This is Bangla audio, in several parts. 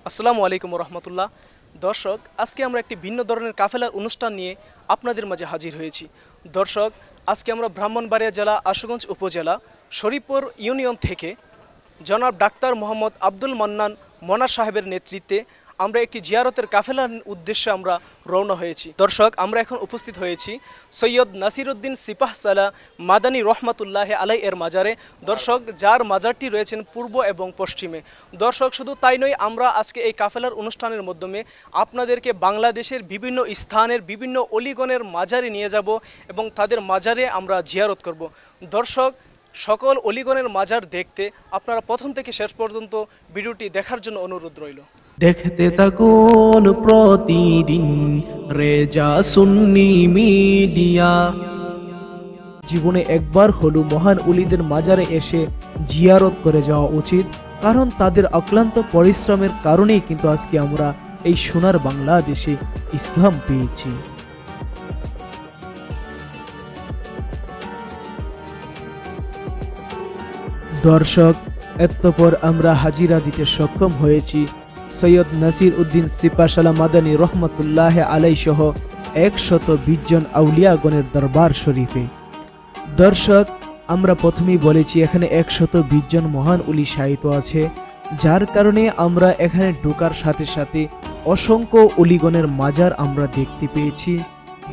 আসসালামু আলাইকুম রহমতুল্লাহ। দর্শক, আজকে আমরা একটি ভিন্ন ধরনের কাফেলার অনুষ্ঠান নিয়ে আপনাদের মাঝে হাজির হয়েছি। দর্শক, আজকে আমরা ব্রাহ্মণবাড়িয়া জেলা আশুগঞ্জ উপজেলা শরীফপুর ইউনিয়ন থেকে জনাব ডাক্তার মোহাম্মদ আব্দুল মান্নান মনা সাহেবের নেতৃত্বে আমরা একটি জিয়ারতের কাফেলার উদ্দেশ্যে আমরা রওনা হয়েছি। দর্শক, আমরা এখন উপস্থিত হয়েছি সৈয়দ নাসিরউদ্দিন সিপাহ সালাহ মাদানী রহমাতুল্লাহ আলাই এর মাজারে। দর্শক, যার মাজারটি রয়েছেন পূর্ব এবং পশ্চিমে। দর্শক, শুধু তাই নয়, আমরা আজকে এই কাফেলার অনুষ্ঠানের মাধ্যমে আপনাদেরকে বাংলাদেশের বিভিন্ন স্থানের বিভিন্ন অলিগণের মাজারে নিয়ে যাব এবং তাদের মাজারে আমরা জিয়ারত করব। দর্শক, সকল অলিগণের মাজার দেখতে আপনারা প্রথম থেকে শেষ পর্যন্ত ভিডিওটি দেখার জন্য অনুরোধ রইল। দেখতে থাকুন প্রতিদিন রেজা সুন্নি মিডিয়া। জীবনে একবার হলো মহান ওলিদের মাজারে এসে জিয়ারত করে যাওয়া উচিত, কারণ তাদের অক্লান্ত পরিশ্রমের কারণেই কিন্তু আজকে আমরা এই সোনার বাংলাদেশে ইসলাম পেয়েছি। দর্শক, এতপর আমরা হাজিরা দিতে সক্ষম হয়েছি সৈয়দ নাসিরউদ্দিন সিপাহ সালাহ মাদানী রহমতুল্লাহ আলাই সহ 120 জন আউলিয়াগণের দরবার শরীফে। দর্শক, আমরা প্রথমেই বলেছি এখানে 120 জন মহান ওলি শায়িত আছে, যার কারণে আমরা এখানে ঢোকার সাথে সাথে অসংখ্য ওলিগণের মাজার আমরা দেখতে পেয়েছি।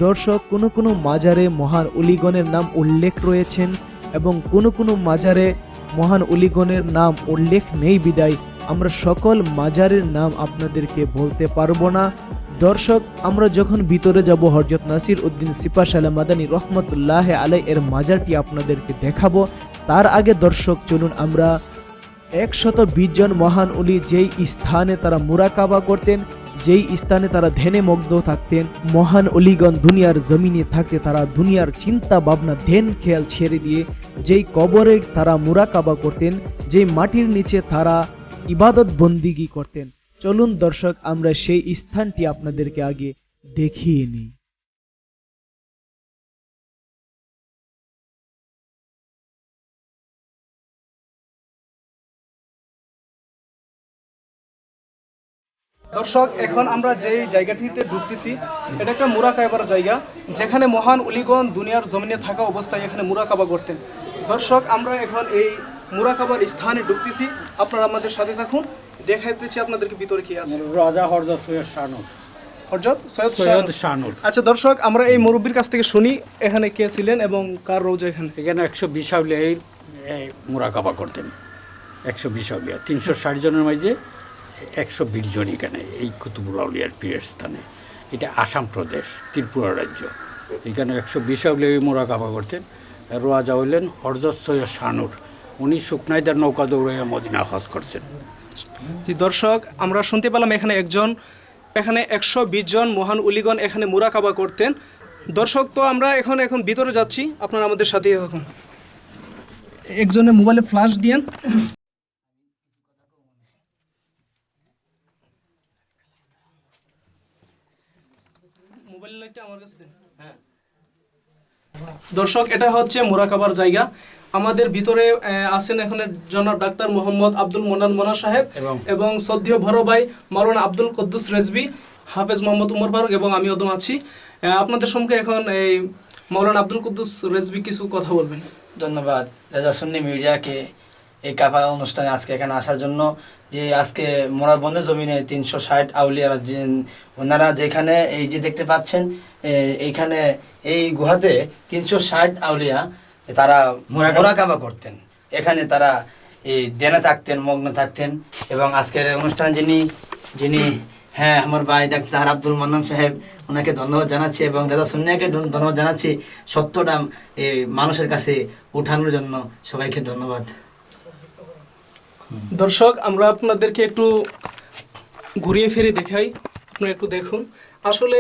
দর্শক, কোনো কোনো মাজারে মহান ওলিগণের নাম উল্লেখ রয়েছেন এবং কোনো কোনো মাজারে মহান ওলিগণের নাম উল্লেখ নেই বিদায় আমরা সকল মাজারের নাম আপনাদেরকে বলতে পারবো না। দর্শক, আমরা যখন ভিতরে যাব হযরত নাসিরউদ্দিন সিপাহ সালাহ মাদানী রহমতুল্লাহ আলাই এর মাজারটি আপনাদেরকে দেখাবো। তার আগে দর্শক, চলুন আমরা 120 জন মহান ওলি যেই স্থানে তারা মুরাকাবা করতেন, যেই স্থানে তারা ধ্যানে মগ্ন থাকতেন, মহান ওলিগণ দুনিয়ার জমিনে থাকতে তারা দুনিয়ার চিন্তা ভাবনা ধ্যান খেয়াল ছেড়ে দিয়ে যেই কবরে তারা মুরাকাবা করতেন, যেই মাটির নিচে তারা ইবাদত বন্দিগি করতেন, চলুন দর্শক আমরা সেই স্থানটি আপনাদেরকে আগে দেখিয়ে নিই। দর্শক, এখন আমরা যে জায়গাটিতে ঢুকতেছি এটা একটা মুরাকাবার জায়গা, যেখানে মহান ওলিগণ দুনিয়ার জমিনে থাকা অবস্থায় এখানে মুরাকাবা করতেন। দর্শক, আমরা এখন এই মুরাকাবার স্থানে ঢুকতেছি, আপনারা আমাদের সাথে থাকুন, দেখাইতেছি আপনাদেরকে ভিতরে কি আছে। রাজা হযরত সৈয়দ শাহনূর। হযরত সৈয়দ শাহনূর। আচ্ছা দর্শক, আমরা এই মুরব্বীর কাছ থেকে শুনি এখানে কে ছিলেন এবং কার রোজা এখানে। এখানে 120 আউলিয়া মুরাকাবা করতেন। 120 আউলিয়া, 360 জনের মাঝে 120 জন এখানে এই কুতুবুল আউলিয়ার পীরের স্থানে। এটা আসাম প্রদেশ, ত্রিপুরা রাজ্য। এখানে 120 আউলিয়া মুরাকাবা করতেন। রাজা হইলেন হযরত সৈয়দ শাহনূর। উনি শুকনাইদার নৌকা দৌড়াইয়া মদিনা হজ করছেন। দর্শক, আমরা শুনতে পেলাম এখানে 120 জন মহান উলিগণ এখানে মুরাকাবা করতেন। দর্শক, তো আমরা এখন ভিতরে যাচ্ছি, আপনারা আমাদের সাথে থাকুন। একজনের মোবাইলে ফ্ল্যাশ দিয়েন। মোবাইল লাইটটা আমার কাছে দেন। দর্শক, এটা হচ্ছে মুরাকাবার জায়গা। আমাদের ভিতরে আছেন এখানে জনাব ডাক্তার মোহাম্মদ আব্দুল মান্নান মনা সাহেব এবং শ্রদ্ধেয় বড় ভাই মাওলানা আব্দুল কুদ্দুস রেজভী, হাফেজ মোহাম্মদ উমর ফারুক এবং আমি অদম আছি। আপনাদের সম্মুখে এখন এই মাওলানা আব্দুল কুদ্দুস রেজভী কিছু কথা বলবেন। ধন্যবাদ রেজা সুন্নি মিডিয়াকে এই কাফালা অনুষ্ঠানে আজকে এখানে আসার জন্য। যে আজকে মোরারবন্দের জমিনে 360 আউলিয়ারা ওনারা যেখানে এই যে দেখতে পাচ্ছেন, এইখানে এই গুহাতে 360 আউলিয়া তারা মুরাকাবা করতেন। এখানে তারা এই ধ্যানে থাকতেন, মগ্ন থাকতেন। এবং আজকের অনুষ্ঠানে যিনি আমার ভাই ডাক্তার আব্দুল মান্নান সাহেব, ওনাকে ধন্যবাদ জানাচ্ছি এবং রেজা সুন্নিয়াকে ধন্যবাদ জানাচ্ছি সত্যটা এই মানুষের কাছে উঠানোর জন্য। সবাইকে ধন্যবাদ। দর্শক, আমরা আপনাদেরকে একটু ঘুরিয়ে ফিরে দেখাই, আপনারা একটু দেখুন। আসলে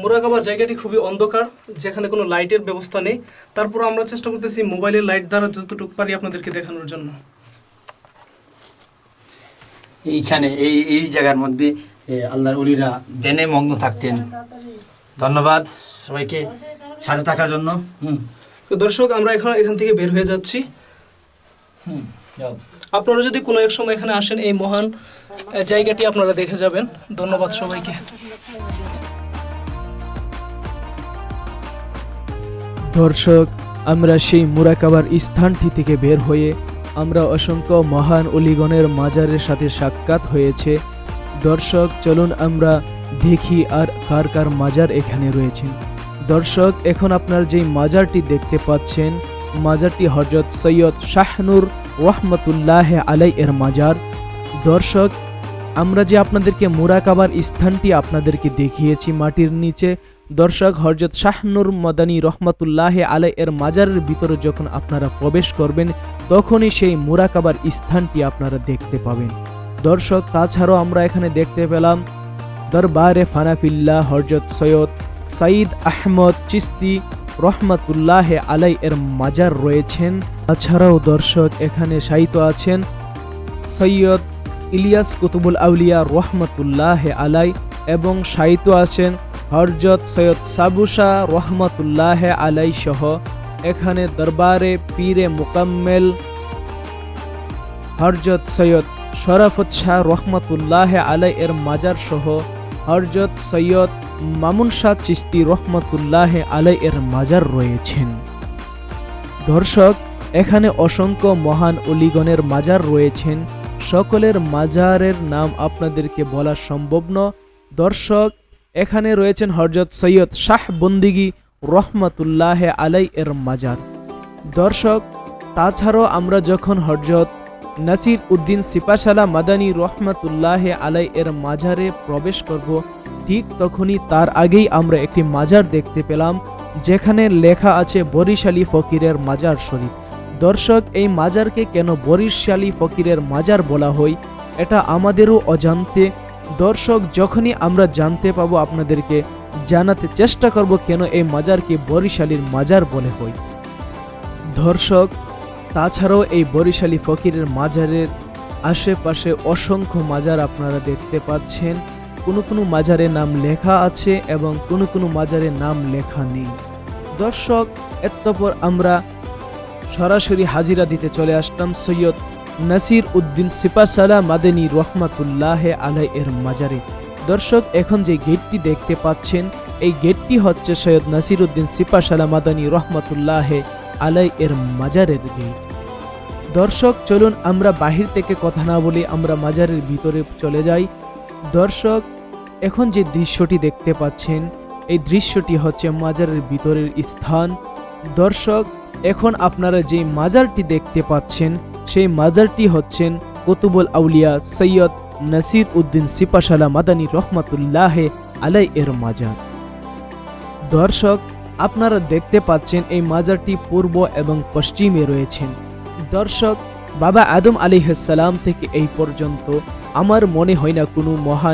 মুরাকাবার জায়গাটি খুবই অন্ধকার, যেখানে কোনো লাইটের ব্যবস্থা নেই। তারপর আমরা চেষ্টা করতেছি মোবাইলের লাইট দ্বারা যতটুকু পারি আপনাদেরকে দেখানোর জন্য। এইখানে এই জায়গার মধ্যে আল্লাহর ওলিরা ধ্যানে মগ্ন থাকতেন। ধন্যবাদ সবাইকে সাথে থাকার জন্য। তো দর্শক, আমরা এখান থেকে বের হয়ে যাচ্ছি। আপনারা যদি কোনো এক সময় এখানে আসেন, এই মহান জায়গাটি আপনারা দেখে যাবেন। ধন্যবাদ সবাইকে। দর্শক, আমরা সেই মুরাকাবার স্থানটি থেকে বের হয়ে আমরা অসংখ্য মহান অলিগণের মাজারের সাথে সাক্ষাৎ হয়েছে। দর্শক, চলুন আমরা দেখি আর কার কার মাজার এখানে রয়েছে। দর্শক, এখন আপনার যেই মাজারটি দেখতে পাচ্ছেন, মাজারটি হযরত সৈয়দ শাহনুর রহমতুল্লাহ আলাই এর মাজার। দর্শক, আমরা যে আপনাদেরকে মুরাকাবার স্থানটি আপনাদেরকে দেখিয়েছি মাটির নিচে, দর্শক হযরত শাহনুর মাদানী রহমতুল্লাহ আলাই এর মাজারের ভিতরে যখন আপনারা প্রবেশ করবেন তখনই সেই মুরাকাবার স্থানটি আপনারা দেখতে পাবেন। দর্শক, তাছাড়াও আমরা এখানে দেখতে পেলাম দরবারে ফানাফিল্লাহ হযরত সৈয়দ সাইদ আহমদ চিশতি রহমতুল্লাহ আলাই এর মাজার রয়েছেন। তাছাড়াও দর্শক, এখানে শায়িত আছেন সৈয়দ ইলিয়াস কুতুবুল আউলিয়া রহমতুল্লাহ আলাই এবং শায়িত আছেন হযরত সৈয়দ সাবুশা রহমতুল্লাহ আলাই সহ এখানে দরবারে পীরে মুকাম্মেল হযরত সৈয়দ শরাফত শাহ রহমতুল্লাহ আলাই এর মাজার সহ হযরত সৈয়দ মামুন শাহ চিশতি রহমতুল্লাহ আলাই এর মাজার রয়েছেন। দর্শক, এখানে অসংখ্য মহান অলিগণের মাজার রয়েছেন। সকলের মাজারের নাম আপনাদেরকে বলা সম্ভব নয়। দর্শক, এখানে রয়েছেন হযরত সৈয়দ শাহ বন্দিগি রহমতুল্লাহ আলাই এর মাজার। দর্শক, তাছাড়াও আমরা যখন হযরত নাসির উদ্দিন সিপাশালা মাদানী রহমতুল্লাহ আলাই এর মাজারে প্রবেশ করব, ঠিক তখনই তার আগেই আমরা একটি মাজার দেখতে পেলাম যেখানে লেখা আছে বরিশালী ফকিরের মাজার শরীফ। দর্শক, এই মাজারকে কেন বরিশালী ফকিরের মাজার বলা হয় এটা আমাদেরও অজান্তে। দর্শক, যখনই আমরা জানতে পাবো আপনাদেরকে জানাতে চেষ্টা করব কেন এই মাজারকে বরিশালীর মাজার বলে হয়। দর্শক, তাছাড়াও এই বরিশালী ফকিরের মাজারের আশেপাশে অসংখ্য মাজার আপনারা দেখতে পাচ্ছেন। কোনো কোনো মাজারে নাম লেখা আছে এবং কোনো কোনো মাজারে নাম লেখা নেই। দর্শক, এরপর আমরা সরাসরি হাজিরা দিতে চলে আসলাম সৈয়দ নাসির উদ্দিন সিপাশালা মাদানী রহমতুল্লাহ আলাই এর মাজারে। দর্শক, এখন যে গেটটি দেখতে পাচ্ছেন এই গেটটি হচ্ছে সৈয়দ নাসির উদ্দিন সিপাশালা মাদানী রহমতুল্লাহ আলাই এর মাজারের গেট। দর্শক, চলুন আমরা বাহির থেকে কথা না বলে আমরা মাজারের ভিতরে চলে যাই। দর্শক, এখন যে দৃশ্যটি দেখতে পাচ্ছেন এই দৃশ্যটি হচ্ছে মাজারের ভিতরের স্থান। দর্শক, এখন আপনারা যে মাজারটি দেখতে পাচ্ছেন সেই মাজারটি হচ্ছেন কুতুবুল আউলিয়া সৈয়দ নাসির উদ্দিন সিপাশালা মাদানী রহমতুল্লাহ আলাই এর মাজার। দর্শক, আপনারা দেখতে পাচ্ছেন এই মাজারটি পূর্ব এবং পশ্চিমে রয়েছেন। দর্শক, বাবা আদম আলাইহিস সালাম থেকে এই পর্যন্ত আমার মনে হয় না কোনো মহান